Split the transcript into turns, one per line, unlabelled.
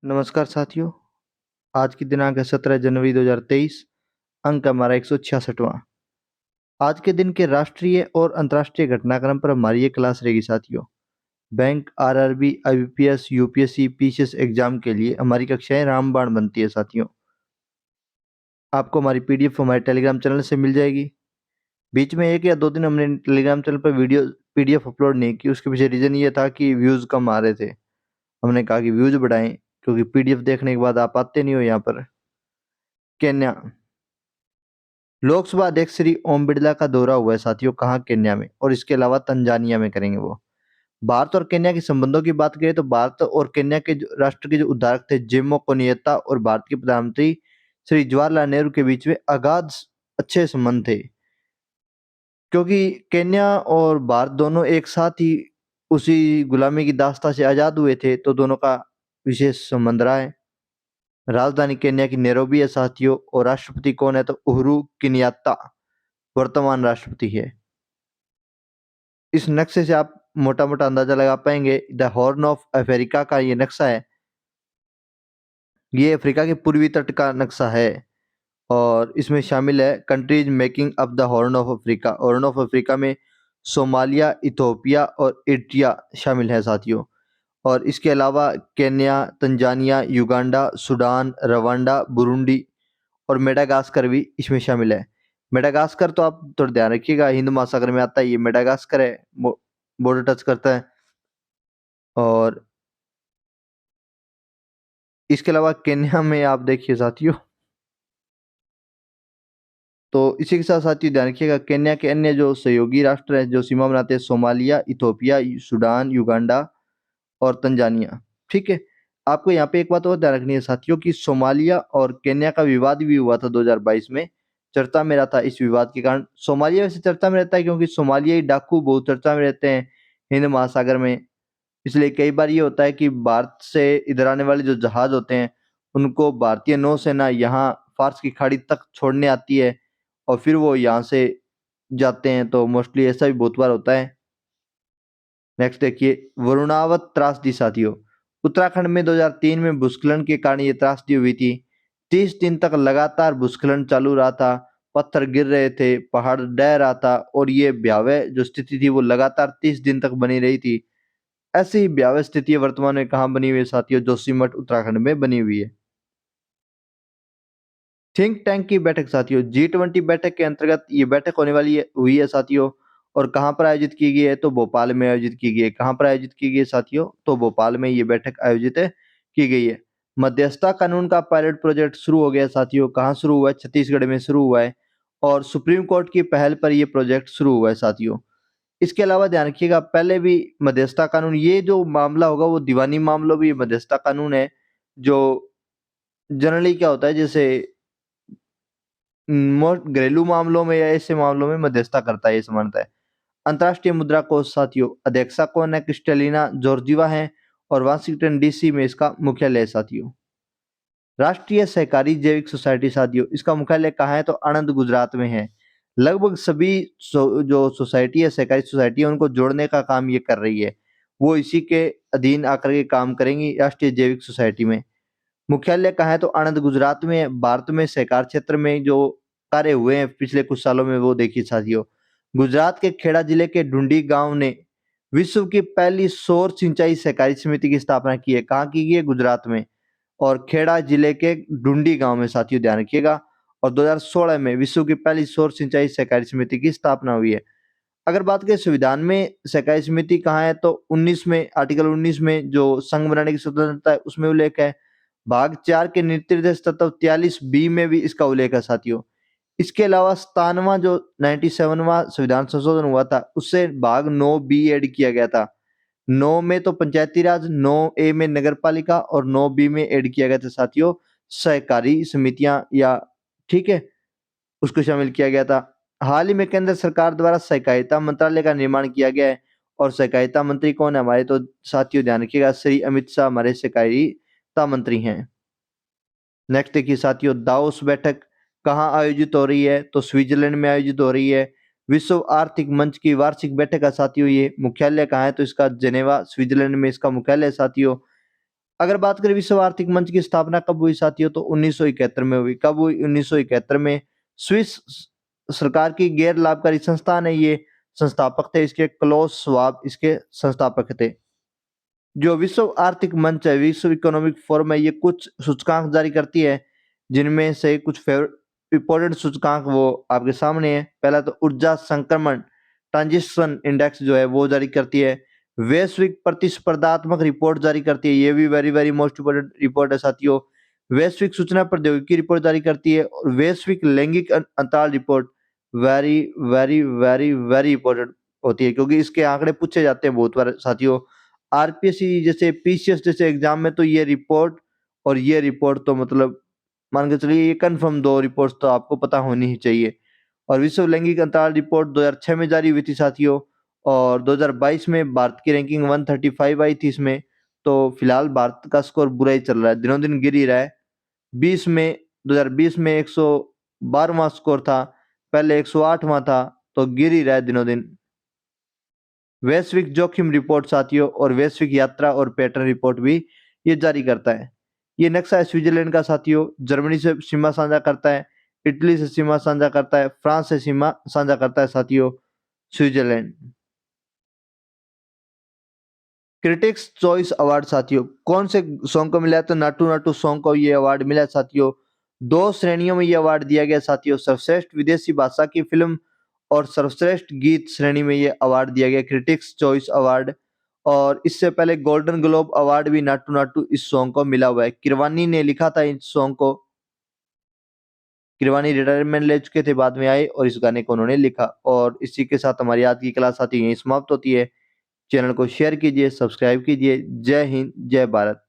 नमस्कार साथियों। आज की दिनांक है 17 जनवरी 2023। अंक हमारा 166वां। आज के दिन के राष्ट्रीय और अंतर्राष्ट्रीय घटनाक्रम पर हमारी ये क्लास रहेगी साथियों। Bank, RRB, IBPS, UPSC, PCS exam के लिए हमारी कक्षाएं रामबाण बनती है साथियों। आपको हमारी पीडीएफ हमारे टेलीग्राम चैनल से मिल जाएगी। बीच में 1 या 2 दिन हमने टेलीग्राम चैनल पर वीडियो पीडीएफ अपलोड नहीं की। उसके पीछे रीजन ये था कि व्यूज कम आ रहे थे। हमने कहा कि व्यूज बढ़ाएं, क्योंकि पीडीएफ देखने के बाद आप आते नहीं हो यहाँ पर। केन्या लोकसभा अध्यक्ष श्री ओम बिरला का दौरा हुआ है साथियों, कहाँ? केन्या में। और इसके अलावा तंजानिया में करेंगे वो। भारत और केन्या के संबंधों की बात करें तो भारत और केन्या के राष्ट्र के जो उद्धारक थे जोमो कोनियत्ता और भारत के प्रधानमंत्री श्री जवाहरलाल नेहरू के बीच में अगाध अच्छे संबंध थे, क्योंकि केन्या और भारत दोनों एक साथ ही उसी गुलामी की दास्ता से आजाद हुए थे, तो दोनों का विशेष संबंध रहा है। राजधानी केन्या की नैरोबी है साथियों, और राष्ट्रपति कौन है? तो उहुरु केन्यात्ता वर्तमान राष्ट्रपति है। इस नक्शे से आप मोटा मोटा अंदाजा लगा पाएंगे। द हॉर्न ऑफ अफ्रीका का ये नक्शा है, ये अफ्रीका के पूर्वी तट का नक्शा है, और इसमें शामिल है countries making up the horn of Africa. Horn of Africa में सोमालिया, इथोपिया और इरिट्रिया शामिल है साथियों। और इसके अलावा Kenya, Tanzania, Uganda, Sudan, Rwanda, Burundi और मेडागास्कर भी इसमें शामिल है। मेडागास्कर तो आप थोड़ा ध्यान रखिएगा, हिंद महासागर में आता है, ये मेडागास्कर है, बॉर्डर टच करता है। और इसके अलावा केन्या में आप देखिए साथियों, तो इसी के साथ साथियों ध्यान रखिएगा, केन्या के अन्य जो सहयोगी राष्ट्र हैं जो सीमा बनाते हैं, सोमालिया, इथोपिया, सूडान, युगांडा और तंजानिया। ठीक है। आपको यहाँ पे एक बात और ध्यान रखनी है साथियों कि सोमालिया और केन्या का विवाद भी हुआ था 2022 में, चर्चा में रहा था। इस विवाद के कारण सोमालिया वैसे चर्चा में रहता है, क्योंकि सोमालियाई डाकू बहुत चर्चा में रहते हैं हिंद महासागर में। इसलिए कई बार ये होता है कि भारत से इधर आने वाले जो जहाज होते हैं, उनको भारतीय नौसेना यहाँ फार्स की खाड़ी तक छोड़ने आती है, और फिर वो यहाँ से जाते हैं। तो मोस्टली ऐसा भी बहुत बार होता है। नेक्स्ट देखिए, वरुणावत त्रासदी साथियों। उत्तराखंड में 2003 में भूस्खलन के कारण ये त्रासदी हुई थी। 30 दिन तक लगातार भूस्खलन चालू रहा था, पत्थर गिर रहे थे, पहाड़ ढह रहा था, और ये भयावह जो स्थिति थी वो लगातार 30 दिन तक बनी रही थी। ऐसी ही भयावह स्थिति वर्तमान में कहाँ बनी हुई है साथियों? जोशीमठ उत्तराखंड में बनी हुई है। थिंक टैंक की बैठक साथियों, G20 बैठक के अंतर्गत ये बैठक होने वाली है हुई है साथियों। और कहाँ पर आयोजित की गई है? तो भोपाल में आयोजित की गई है। कहाँ पर आयोजित की गई है साथियों? तो भोपाल में ये बैठक आयोजित की गई है। मध्यस्थता कानून का पायलट प्रोजेक्ट शुरू हो गया साथियों। कहाँ शुरू हुआ है? छत्तीसगढ़ में शुरू हुआ है, और सुप्रीम कोर्ट की पहल पर यह प्रोजेक्ट शुरू हुआ है साथियों। इसके अलावा ध्यान रखिएगा, पहले भी मध्यस्थता कानून, ये जो मामला होगा वो दीवानी मामलों भी मध्यस्थता कानून है, जो जनरली क्या होता है, जैसे घरेलू मामलों में या ऐसे मामलों में मध्यस्थता करता है, ये समानता है। अंतर्राष्ट्रीय मुद्रा कोष साथियों, अध्यक्षा कौन है? क्रिस्टेलिना जॉर्जिवा है, और वाशिंगटन डीसी में इसका मुख्यालय है साथियों। राष्ट्रीय सहकारी जैविक सोसाइटी साथियों, इसका मुख्यालय कहाँ है? तो आणंद गुजरात में है। लगभग सभी जो सोसाइटी है, सहकारी सोसाइटी है, उनको जोड़ने का काम ये कर रही है। वो इसी के अधीन आकर के काम करेंगी, राष्ट्रीय जैविक सोसाइटी में। मुख्यालय कहाँ है? तो आणंद गुजरात में है। भारत में सहकार क्षेत्र में जो कार्य हुए हैं पिछले कुछ सालों में, वो देखिए साथियों। गुजरात के खेड़ा जिले के ढूंढी गांव ने विश्व की पहली सौर सिंचाई सहकारी समिति की स्थापना की है। कहाँ की गई है? गुजरात में। और खेड़ा जिले के ढूंढी गांव में साथियों, ध्यान रखिएगा। और 2016 में विश्व की पहली सौर सिंचाई सहकारी समिति की स्थापना हुई है। अगर बात करें संविधान में सहकारी समिति कहाँ है, तो 19 में, आर्टिकल 19 में जो संघ बनाने की स्वतंत्रता है, उसमें उल्लेख है। भाग 4 के निर्देश तत्व 43 बी में भी इसका उल्लेख है साथियों। इसके अलावा 97वां जो 97वां संविधान संशोधन हुआ था, उससे भाग 9 बी ऐड किया गया था। 9 में तो पंचायती राज, 9 ए में नगर पालिका, और 9 बी में ऐड किया गया था साथियों सहकारी समितियां, या ठीक है, उसको शामिल किया गया था। हाल ही में केंद्र सरकार द्वारा सहकारिता मंत्रालय का निर्माण किया गया है, और सहकारिता मंत्री कौन है हमारे? तो साथियों ध्यान रखिएगा, श्री अमित शाह हमारे सहकारिता मंत्री हैं। नेक्स्ट देखिए साथियों, दावोस बैठक कहाँ आयोजित हो रही है? तो स्विट्जरलैंड में आयोजित हो रही है। विश्व आर्थिक मंच की वार्षिक बैठक है साथियों। ये मुख्यालय कहाँ है? तो इसका जेनेवा, स्विट्जरलैंड में इसका मुख्यालय है साथियों। अगर बात करें विश्व आर्थिक मंच की स्थापना कब हुई साथियों, तो 1971 में हुई। कब हुई? 1971 में। स्विस सरकार की गैर लाभकारी संस्थान है ये, संस्थापक थे इसके क्लोस श्वाब, इसके संस्थापक थे। जो विश्व आर्थिक मंच है, विश्व इकोनॉमिक फोरम है, ये कुछ सूचकांक जारी करती है, जिनमें से कुछ इंपॉर्टेंट सूचकांक वो आपके सामने है। पहला तो ऊर्जा संक्रमण ट्रांजिशन इंडेक्स जो है वो जारी करती है। वैश्विक प्रतिस्पर्धात्मक रिपोर्ट जारी करती है, ये भी very very most important report है साथियों। वैश्विक सूचना प्रौद्योगिकी रिपोर्ट जारी करती है, और वैश्विक लैंगिक अंतराल report very very very very important होती है, क्योंकि इसके आंकड़े पूछे जाते हैं बहुत बार साथियों। आरपीएससी जैसे पीसीएस जैसे एग्जाम में तो ये रिपोर्ट और ये रिपोर्ट तो मतलब मान के चलिए ये कन्फर्म, दो रिपोर्ट्स तो आपको पता होनी ही चाहिए। और विश्व लैंगिक अंतराल रिपोर्ट 2006 में जारी हुई थी साथियों, और 2022 में भारत की रैंकिंग 135 आई थी इसमें। तो फिलहाल भारत का स्कोर बुरा ही चल रहा है, दिनों दिन गिर ही रहा है। 2020 में 112वां स्कोर था, पहले 108वां था, तो गिर ही रहा है दिनों दिन। वैश्विक जोखिम रिपोर्ट साथियों और वैश्विक यात्रा और पैटर्न रिपोर्ट भी ये जारी करता है। ये नक्शा है स्विट्जरलैंड का साथियों, जर्मनी से सीमा साझा करता है, इटली से सीमा साझा करता है, फ्रांस से सीमा साझा करता है साथियों स्विट्जरलैंड। क्रिटिक्स चॉइस अवार्ड साथियों कौन से सॉन्ग को मिला है, तो नाटू नाटू सॉन्ग को ये अवार्ड मिला है साथियों। दो श्रेणियों में ये अवार्ड दिया गया साथियों, सर्वश्रेष्ठ विदेशी भाषा की फिल्म और सर्वश्रेष्ठ गीत श्रेणी में ये अवार्ड दिया गया, क्रिटिक्स चॉइस अवार्ड। और इससे पहले गोल्डन ग्लोब अवार्ड भी नाटू नाटू इस सॉन्ग को मिला हुआ है। किरवानी ने लिखा था इस सॉन्ग को, किरवानी रिटायरमेंट ले चुके थे, बाद में आए और इस गाने को उन्होंने लिखा। और इसी के साथ हमारी आज की क्लास साथी यहीं समाप्त होती है। चैनल को शेयर कीजिए, सब्सक्राइब कीजिए। जय हिंद, जय भारत।